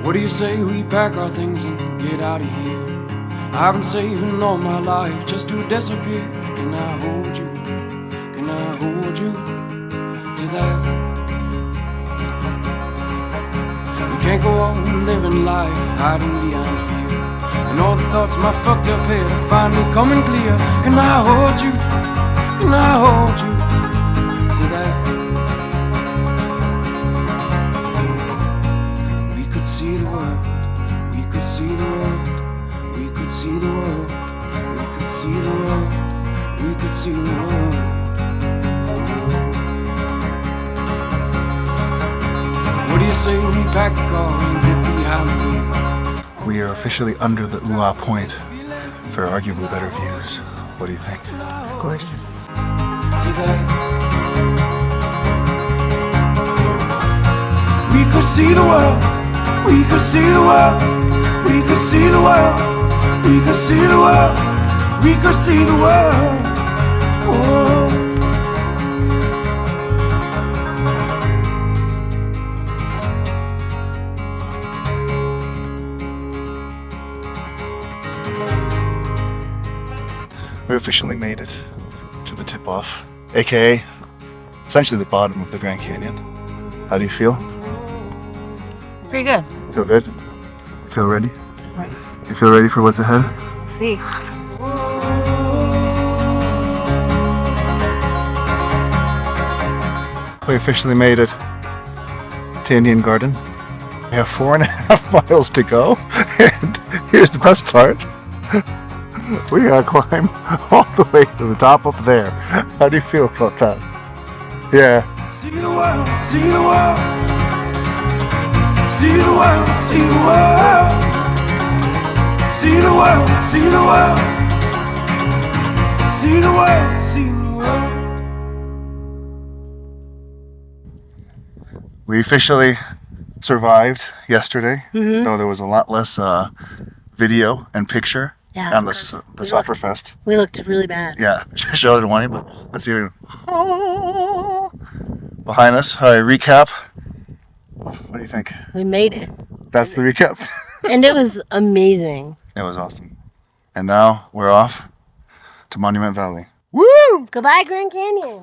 What do you say we pack our things and get out of here? I've been saving all my life just to disappear. Can I hold you? Can I hold you to that? We can't go on living life hiding behind fear, and all the thoughts in my fucked up head are finally coming clear. Can I hold you? Can I hold you to that? We could see the world. We could see the world. We could see the world. We could see the world. We could see the world. What do you say we pack the car and get behind the wheel? We are officially under the Aah Point for arguably better views. What do you think? It's gorgeous. We could see the world. We could see the world. We could see the world. We could see the world. We could see the world. Oh. We officially made it to the Tipoff, aka essentially the bottom of the Grand Canyon. How do you feel? Pretty good. Feel good? Feel ready? You feel ready for what's ahead? See. We officially made it to Indian Garden. We have 4.5 miles to go, and here's the best part. We gotta climb all the way to the top up there. How do you feel about that? Yeah. See the world, see the world. See the world, see the world. See the world, see the world. See the world, see the world. We officially survived yesterday, though there was a lot less video and picture on the Soccerfest. We looked really bad. Yeah, showed it one, but let's hear it. Behind us, recap. What do you think? We made it. That's the recap. And it was amazing. It was awesome. And now we're off to Monument Valley. Woo! Goodbye, Grand Canyon.